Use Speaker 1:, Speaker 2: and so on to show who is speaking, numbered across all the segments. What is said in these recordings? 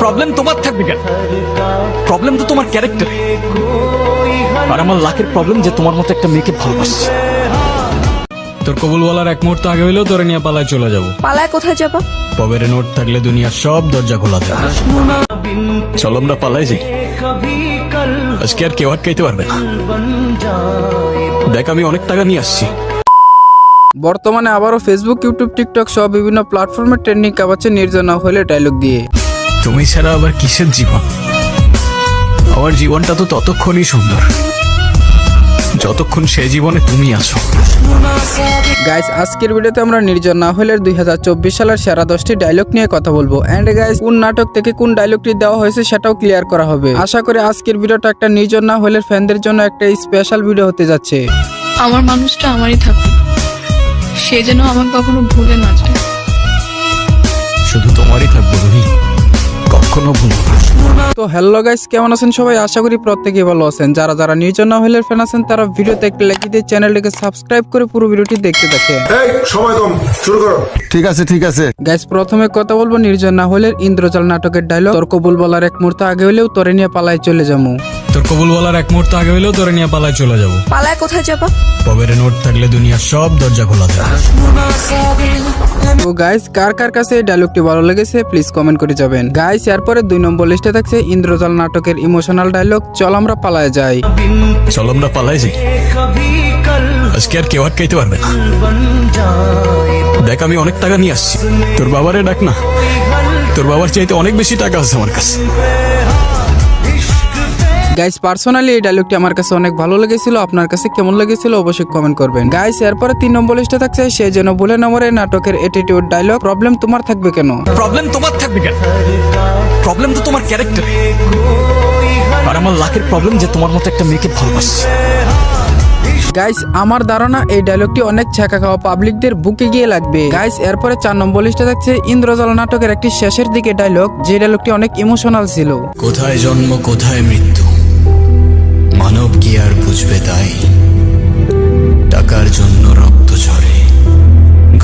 Speaker 1: Problem তোমার থাকবে কেন? প্রবলেম তো তোমার ক্যারেক্টারে। আর আমার লাখের প্রবলেম যে তোমার মতো একটা মেয়েকে ভালোবাসছে।
Speaker 2: তোর কবুল বলার এক মুহূর্ত আগে হইলেও তোরে নিয়ে পালায় চলে যাবো।
Speaker 3: পালায় কোথায় যাবা?
Speaker 2: পবের নোট থাকলে দুনিয়ার সব দরজা খোলা থাকে।
Speaker 1: চলো আমরা পালাই যাই, আজকে আর কেউ আটকাইতে পারবে না। দেখ আমি অনেক টাকা নিয়ে আসছি।
Speaker 4: বর্তমানে আবারও ফেসবুক, ইউটিউব, টিকটক সহ বিভিন্ন প্ল্যাটফর্মে ট্রেন্ডিং কাঁপাচ্ছে নির্জনা হলে ডায়লগ দিয়ে।
Speaker 1: তুমি ছাড়া আবার কিসের জীবন? আমার জীবনটা তো ততক্ষণই সুন্দর যতক্ষণ সে জীবনে তুমি আছো।
Speaker 4: গাইস, আজকের ভিডিওতে আমরা নির্জনা হলের 2024 সালের সেরা 10টি ডায়লগ নিয়ে কথা বলবো। এন্ড গাইস, কোন নাটক থেকে কোন ডায়লগটি দেওয়া হয়েছে সেটাও ক্লিয়ার করা হবে। আশা করি আজকের ভিডিওটা একটা নির্জনা হলের ফ্যানদের জন্য একটা স্পেশাল ভিডিও হতে যাচ্ছে।
Speaker 5: আমার মানুষটা আমারই থাকুক, সে যেন আমাকে কখনো ভুলে না যায়।
Speaker 1: শুধু তোমারই থাকবো রুহি, কখনো ভুলবো না।
Speaker 4: তো হ্যালো গাইস, কেমন আছেন সবাই? আশা করি প্রত্যেকেই ভালো আছেন। যারা যারা নির্জনা হলের ফ্যান আছেন তারা ভিডিওতে একটা লাইক দিয়ে চ্যানেলটিকে সাবস্ক্রাইব করে পুরো ভিডিওটি দেখতে থাকেন।
Speaker 6: এই সময় কম, শুরু করো। ঠিক আছে
Speaker 4: গাইস, প্রথমে কথা বলবো নির্জনা হলের ইন্দ্রজাল নাটকের ডায়লগ। তোর কবুল বলার এক মুহূর্ত আগে হলেও তোরে নিয়ে পালায় চলে যাবো।
Speaker 2: তোর কবুল বলার এক মুহূর্ত আগে হইলেও তোরে নিয়ে পালায় চলে যাবো।
Speaker 3: পালায় কোথায় যাবা?
Speaker 2: পবের নোট থাকলে দুনিয়ার সব দরজা খোলা থাকে।
Speaker 4: তো গাইস, কার কার কাছে এই ডায়লগটি ভালো লেগেছে প্লিজ কমেন্ট করে যাবেন। গাইস, এরপরে 2 নম্বর লিস্টে থাকছে ইন্দ্রজাল নাটকের ইমোশনাল ডায়লগ, চল আমরা পালায় যাই।
Speaker 1: চলো আমরা পালাই যাই, আজকে আর কেউ আটকাইতে পারবে না। দেখ আমি অনেক টাকা নিয়ে আসছি। তোর বাবারে ডাক না, তোর বাবার চাইতে অনেক বেশি টাকা আছে আমার কাছে।
Speaker 4: গাইস, পার্সোনালি এই ডায়লগটি আমার কাছে অনেক ভালো লেগেছিল। আপনার কাছে কেমন লেগেছিল অবশ্যই কমেন্ট করবেন। গাইস, এরপরে 3 নম্বর লিস্টে থাকছে সে যেন বলে নম্বরে নাটকের অ্যাটিটিউড ডায়লগ, প্রবলেম তোমার থাকবে কেন?
Speaker 1: প্রবলেম তোমার থাকবে কেন? প্রবলেম তো তোমার ক্যারেক্টারে। আর আমার লাখের প্রবলেম যে তোমার মতো একটা মেয়েকে ভালোবাসছে।
Speaker 4: গাইস, আমার ধারণা এই ডায়লগটি অনেক ছ্যাঁকা খাওয়া পাবলিকদের বুকে গিয়ে লাগবে। গাইস, এরপরে 4 নম্বর লিস্টে থাকছে ইন্দ্রজাল নাটকের একটি শেষের দিকে ডায়লগ, যে ডায়লগটি অনেক ইমোশনাল ছিল।
Speaker 2: কোথায় জন্ম কোথায় মৃত্যু, মানব কি আর বুঝবে তাই? টাকার জন্য রক্ত ঝরে,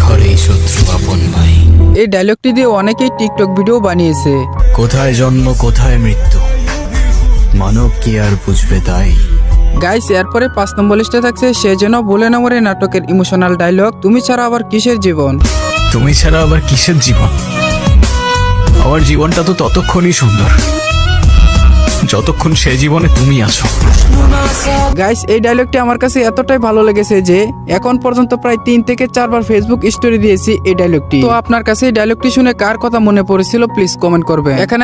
Speaker 2: ঘরেই শত্রু আপন ভাই।
Speaker 4: এই ডায়লগটি দিয়ে অনেকেই টিকটক ভিডিও বানিয়েছে।
Speaker 2: কোথায় জন্ম কোথায় মৃত্যু, মানব কি আর বুঝবে তাই?
Speaker 4: গাইস, এরপরে 5 নম্বর লিস্টে থাকছে সে যেন বলে নম্বরে নাটকের ইমোশনাল ডায়লগ, তুমি ছাড়া আবার কিসের জীবন?
Speaker 1: তুমি ছাড়া আবার কিসের জীবন? আমার জীবনটা তো ততক্ষণই সুন্দর যতক্ষণ সে জীবনে তুমি আছো।
Speaker 4: গাইস, এই ডায়লগটি আমার কাছে এতটাই ভালো লেগেছে যে এখন পর্যন্ত প্রায় 3 থেকে 4 বার ফেসবুক স্টোরি দিয়েছি এই ডায়লগটি। তো আপনার কাছে এই ডায়লগটি শুনে কার কথা মনে পড়েছিল প্লিজ কমেন্ট করবেন। এখানে